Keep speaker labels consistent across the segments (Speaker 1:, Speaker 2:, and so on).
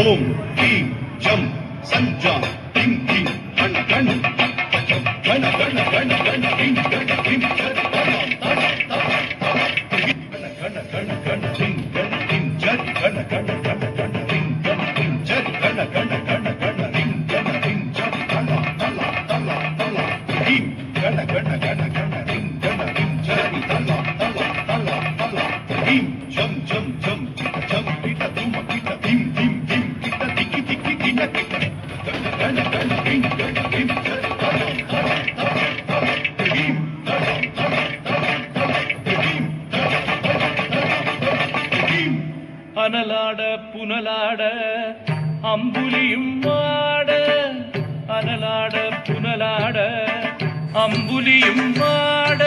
Speaker 1: Om, Kim, Jam, Sanja, Ding, Ding, Gana, Gana, Gana, Gana, Gana, Gana, Ding, Gana, Ding, Gana, Gana, Gana, Gana, Gana, Ding, Gana, Ding, Gana, Gana, Gana, Gana, Gana, Ding, Gana, Ding, Gana, Gana, Gana, Gana, Ding, Gana, Ding, Gana, Tala, Tala, Tala, Tala, Ding, Gana, Gana, Gana, Gana, Ding, Gana, Ding, Gana, Tala, Tala, Tala, Tala, Ding, Jam, Jam, Jam, Jam, Kita, Duma, Kita, Dim, Dim, Dim, Kita, Diki, Diki, Dina, Kita, Gana, Gana, Ding, Gana, Ding, Gana, Tala, Tala, Tala, Tala, Ding, Tala, Tala, Tala, Tala, Ding,
Speaker 2: அனலாட புனலாட அம்புலியும் மாட அனலாட புனலாட அம்புலியும் மாட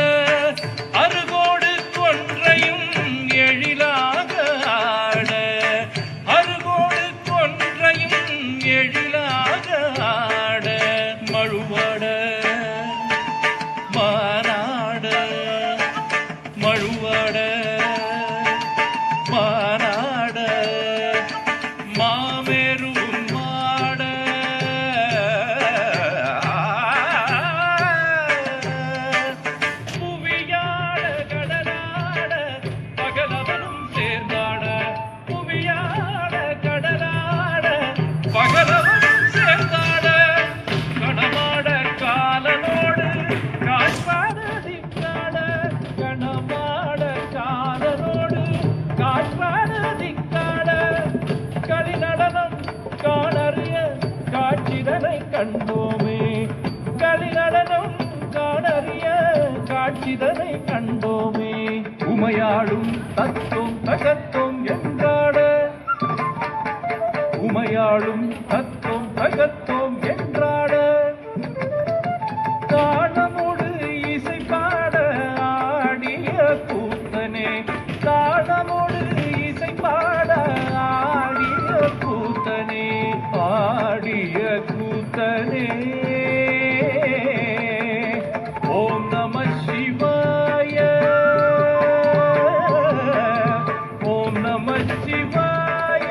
Speaker 2: அருகோடு கொன்றையும் எழிலாக ஆட அருகோடு கொன்றையும் எழிலாக ஆட மழுவாட மானாட மழுவாட மானாட மாமேரும் மாட புவியாட கடலாட பகலவனும் சேர்ந்தாட புவியாட கடலாட பகலவனும் சேர்ந்தாட கணமாட காலனோடு காட்பாட திக்காட கணமாட காலனோடு காட்பாட திக்காட களி நடனம் காணறிய காட்சிதனை கண்டோமே களி நடனம் காணறிய காட்சிதனை கண்டோமே உமையாடும் தத்துவம் தகத்துவம் என்றாட உமையாடும் தத்துவம் தகத்துவம் என்றாட தாளமோடு இசை பாட ஆடிய கூத்தனே தாளமோடு இசை பாட ஆடிய கூத்தனே ஆடிய கூத்தனே ஓம் நம சிவாய ஓம் நம சிவாய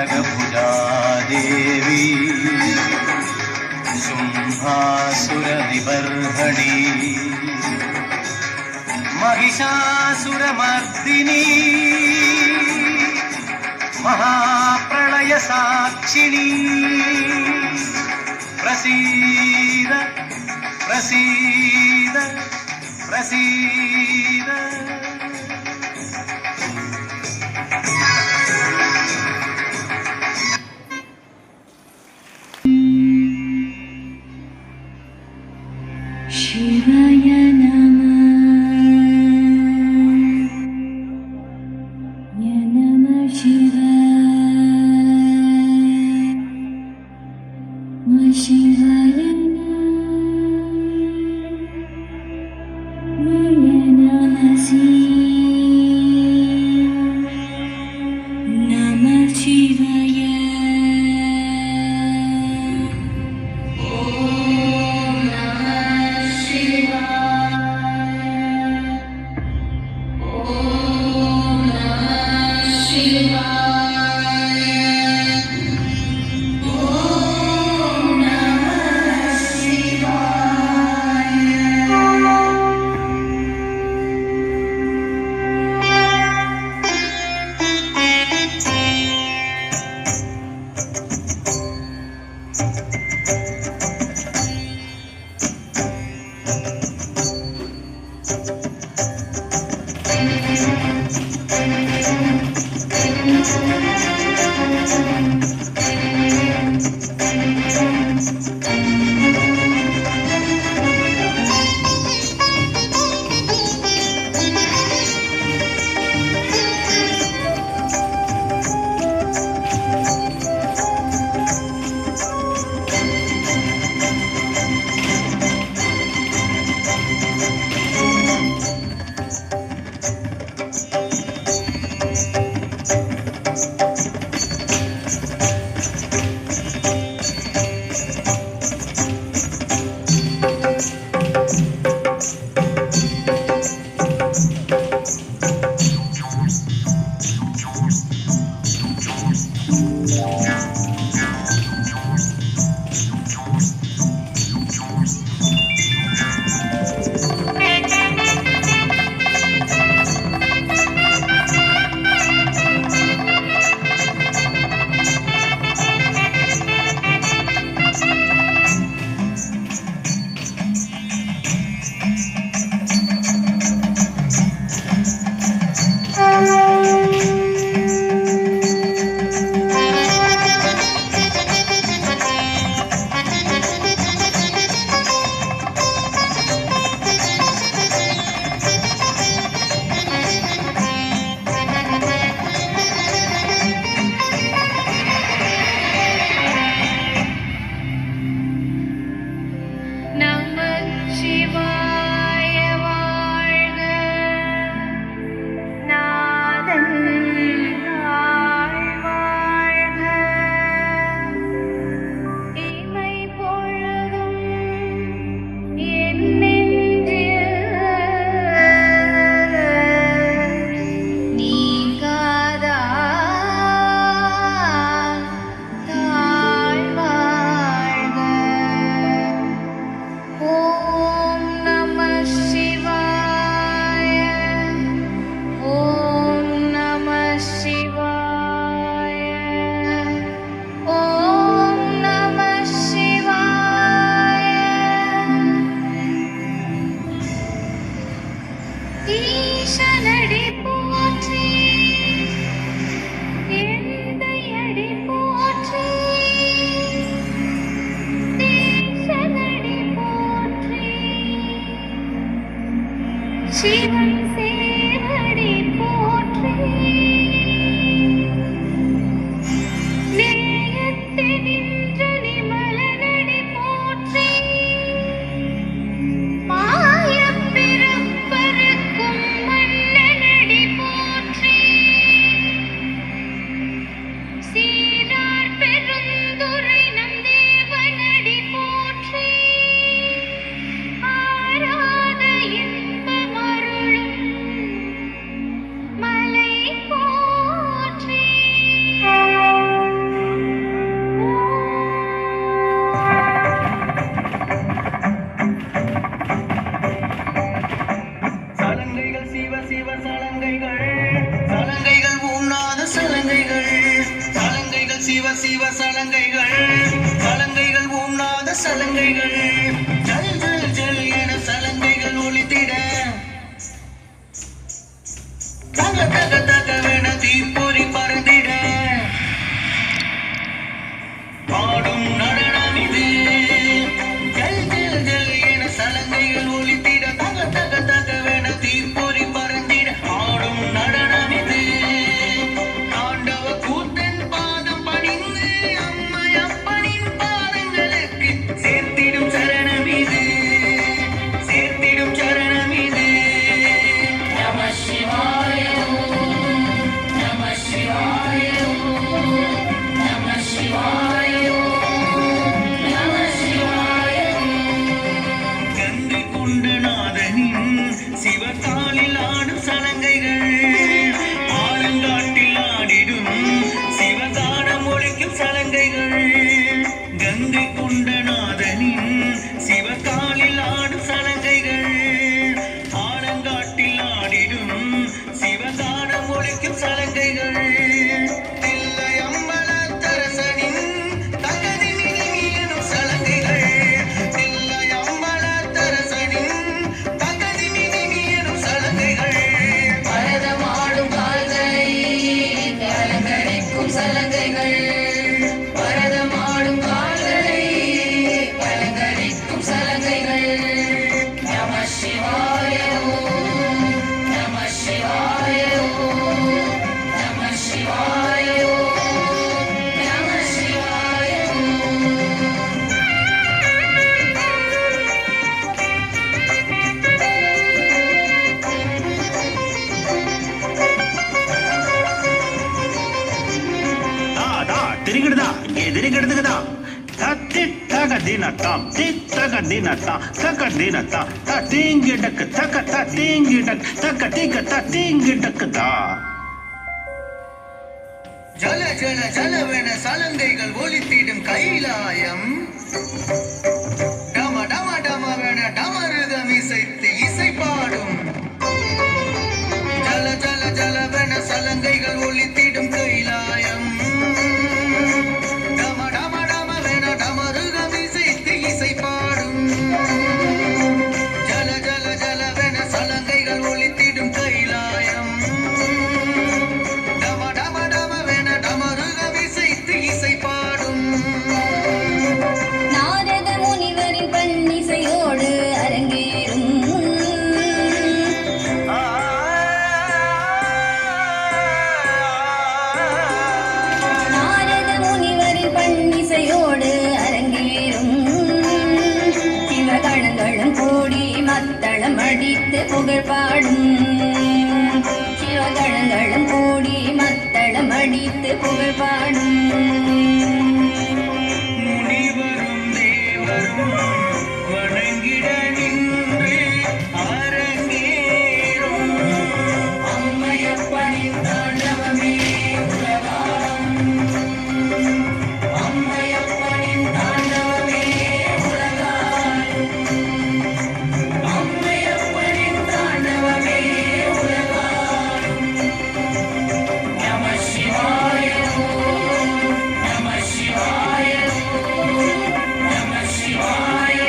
Speaker 3: खड्गभुजा देवी शुम्भासुरविबर्हणि महिषासुरमर्दिनी महाप्रलयसाक्षिणी प्रसीद प्रसीद प्रसीद
Speaker 4: शिवाय नमः शिवाय शिवाय नमः शिवाय
Speaker 3: சிவ சலங்கைகள் சலங்கைகள் உண்ணாத சலங்கைகள் ஜல் ஜல் ஜல் என சலங்கைகள் ஒலித்திட தக தக தகவென தீப்பொறி பறந்திட பாடும் நடனம் இது ஜல் ஜல் ஜல் என சலங்கைகள் ஒலித்திட தக தக தகவென தீப்பொறி பறந்திட ஆடும் நடனம் இது ஆண்டவ கூத்தன் பாதம் பணிந்து அம்மையப்பனின் பாதங்களுக்கு சேர்த்திடும் சரணம் இது சேர்த்திடும் சரணம் இது நம சிவாய நம சிவாய நம சிவாய நம சிவாய கங்கை கொண்ட நாதனின் சிவகாலில் ஆடும் சலங்கைகள் ஆலங்காட்டில் ஆடிடும் சிவகானம் ஒழிக்கும் சலங்கைகள் கங்கை கொண்ட நாதனின் சிவகாலில் ஆடும் சலங்கைகள் ஆலங்காட்டில் ஆடிடும் சிவகானம் ஒழிக்கும் சலங்கைகள் தில்லை அம்பலத்தரசனின் தகதிமினிமியனும் சலங்கைகள் தில்லை அம்பலத்தரசனின் தகதிமினிமியனும் சலங்கைகள்
Speaker 5: பரதமாடும் கால்களை கலங்கரைக்கும் சலங்கைகள் பரதமாடும் கால்களை கலங்கரைக்கும் சலங்கைகள் நம சிவாய நம சிவாய நம சிவாய நம சிவாய
Speaker 1: తిరిగిడదా ఎదిరిగిడదుగదా తిట్టగ దినతాం తిట్టగ దినతా తగ దినతా తింగిడక్ తగ తింగిడక్ తగ తిగ తింగిడక్దా
Speaker 3: ஜல ஜல ஜலவென சலங்கைகள் ஒலித்திடும் கைலாயம் டம டம டமவென டமருகம் இசைத்து இசை பாடும் ஜல ஜல ஜலவென சலங்கைகள் ஒலித்திடும் கைலாயம் டம டம டமவென டமருகம் இசைத்து இசை பாடும் ஜல ஜல ஜலவென சலங்கைகள் ஒலித்திடும் கைலாயம் டம டம டமவென டமருகம் இசைத்து இசை பாடும்
Speaker 4: நாரத முனிவரின் பன்னிசையோடு அரங்கேறும் நாரத முனிவரின் பன்னிசையோடு அரங்கேறும் சிவகணங்களும் கூடி மத்தளம் அடித்து புகழ் பாடும் சிவகணங்களும் கூடி மத்தளம் அடித்து புகழ் பாடும்
Speaker 3: முனிவரும் தேவரும் வணங்கிட நின்று அரங்கேறும்
Speaker 5: அம்மையப்பனின் தாண்டவமே உலகாம் அம்மையப்பனின் தாண்டவமே உலகாம் அம்மையப்பனின் தாண்டவமே உலகாம் நம சிவாய நம சிவாய நம சிவாய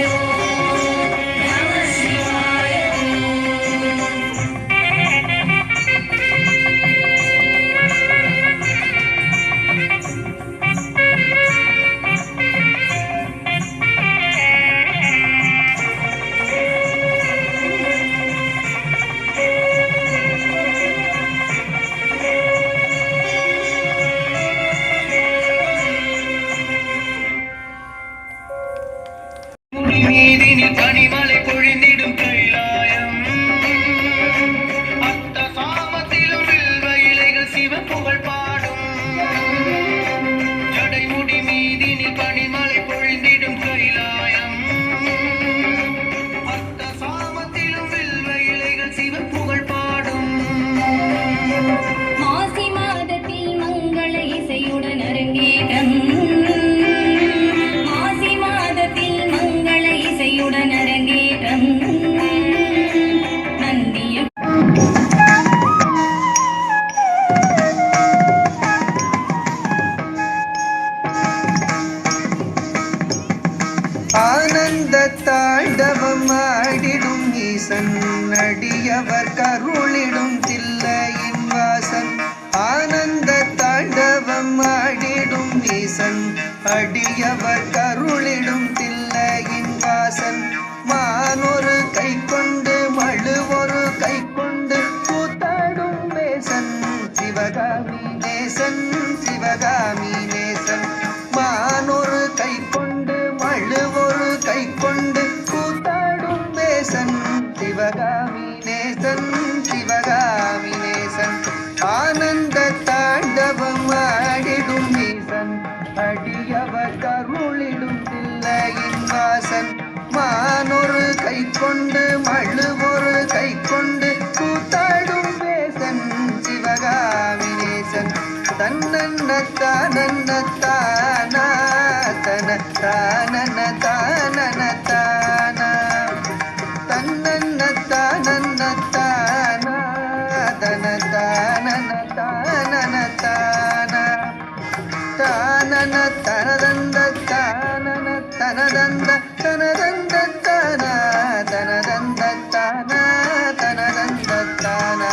Speaker 3: ஈசன் அடியவர் கருளிடும் தில்லையின் வாசன் ஆனந்த தாண்டவம் ஆடிடும் ஈசன் அடியவர் கருளிடும் தில்லையின் வாசன் மானொரு கை கொண்டு மழுவொரு கை கொண்டு கூத்தாடும் நேசன் சிவகாமி நேசன் சிவகாமி நேசன் மானொரு கை கொண்டு மழுவொரு கை கொண்டு கூத்தாடும் நேசன் சிவகாமி நேசன் சிவகாமி நேசன் ஆனந்த தாண்டவம் ஆடிடும் நீசன் அடியவர் கருளிடும் தில்லையின் வாசன் மானொரு கை கொண்டு மழுவொரு கை கொண்டு கூத்தாடும் வேசன் சிவகாமி நேசன் தன்னன்ன தானன்ன தானா தன தானன தானன தானா தன்னன்ன தானன்ன தானா தன தானன தானன தானா தானன தனதந்த தானன தனதந்த தனதந்த தானா தனதந்த தானா தனதந்த தானா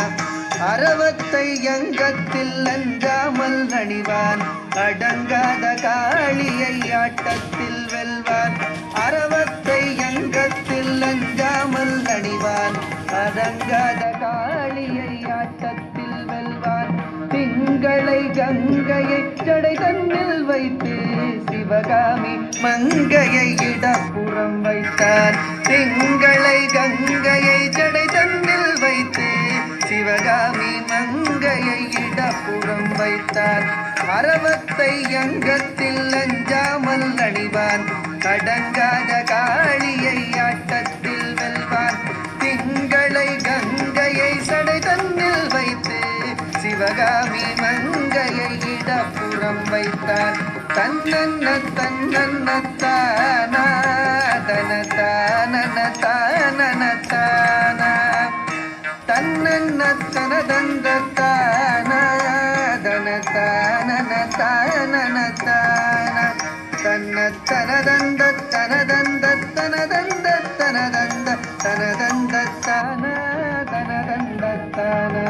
Speaker 3: அரவத்தை அங்கத்தில் அஞ்சாமல் அணிவான் அடங்காத காளியை ஆட்டத்தில் வெல்வான் அரவத்தை அங்கத்தில் அஞ்சாமல் அணிவான் அடங்காத காளியை ஆட்டத்தில் வெல்வான் திங்களை கங்கையை ஜடை தன்னில் வைத்து சிவகாமி மங்கையை இடப்புறம் வைத்தான் திங்களை கங்கையை ஜடை தன்னில் வைத்து சிவகாமி மங்கையை இடப்புறம் வைத்தான் அரவத்தை அங்கத்தில் அஞ்சாமல் அணிவான் அடங்காத காளியை ஆட்டத்தில் வெல்வான் திங்களை கங்கையை சடை தன்னில் வைத்து சிவகாமி மங்கையை இடப்புறம் வைத்தான் தன்னன்ன தன்னன்ன தானா தன தானன தானன தானா தன்னன்ன தனதந்த தானா தன தானன தானன தானா தன்ன தனதந்த தனதந்த தனதந்த தனதந்த தனதந்த தானா தனதந்த தானா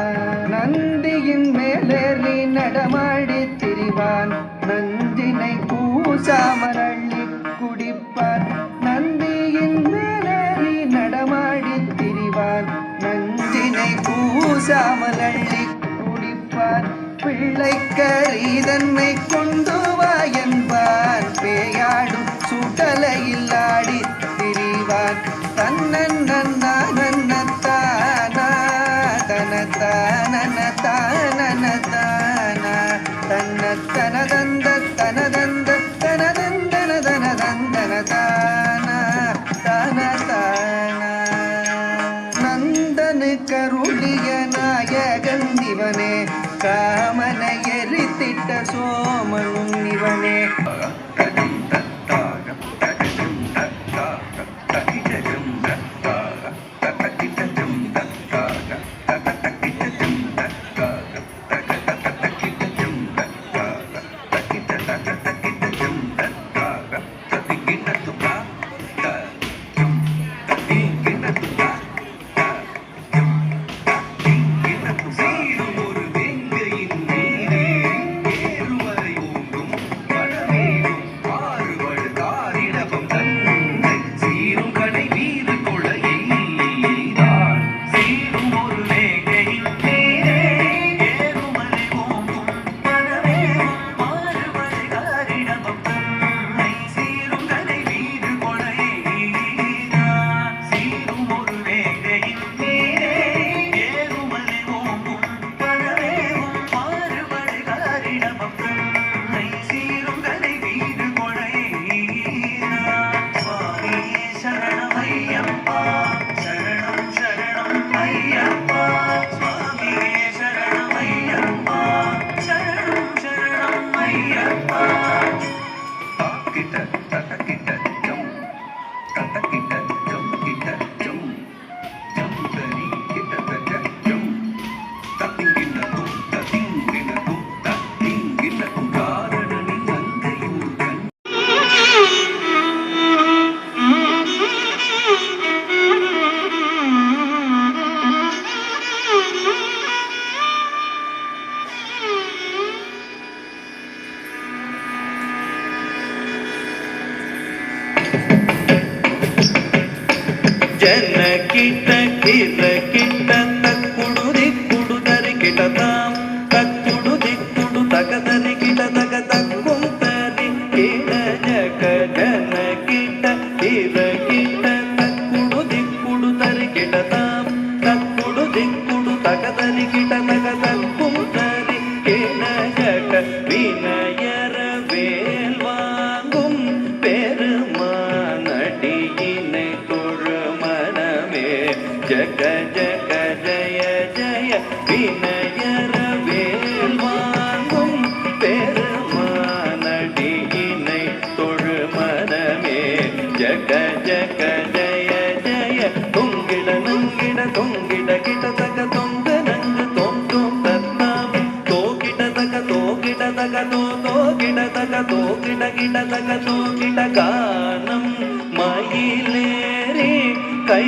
Speaker 3: நந்தியின் மேலேறி நடமாடி திரிவான் நஞ்சினை பூசாமல் அள்ளி குடிப்பான் நந்தியின் மேலேறி நடமாடி திரிவான் நஞ்சினை பூசாமல் அள்ளி குடிப்பான் பிள்ளைக்கரீதன்னை கொண்டு வா என்பான் பேயாடும் சுடலையில் ஆடி திரிவான் தன்னன்ன தானா தன தானன தானன தானா தன்ன தனதந்த தனதந்த தனதந்தன தனதந்தன தானா தான தானா நந்தனு கருளிய நாயகன் இவனே காமனை எரித்திட்ட சோமனும் இவனே
Speaker 1: ஒரு வெங்கையின் நீரே ஏறுவரை ஓங்கும் மழை
Speaker 6: கிட்ட கிர கிட்ட தக்குடு திக்குடு தரி கிட்டதாம் தக்குடு திக்குடு தகதரி கிட்ட தக தக்கும் தரி கிட ஜக ஜன கிட்ட கிர கிட்ட தக்குடு திக்குடு தரி கிட்டதாம் தக்குடு திக்குடு தகதரி கிட்ட தக தக்கும் தரி கிட ஜக வினயர வேல் வாங்கும் பெருமானடியினை தொழு மனமே ஜக ஜக ஜய ஜய வினயர வேல் வாங்கும் பெருமானடியினை தொழு மனமே ஜக ஜக ஜய ஜய தொங்கிட நங்கிட தொங்கிட கிட்ட தக தொங்க நங்கு தோம் தோம் தத்தாம் தோகிட தக தோகிட தக தோகிட தக தோகிட கிட தக தோகிட கானம் மயிலேறி கை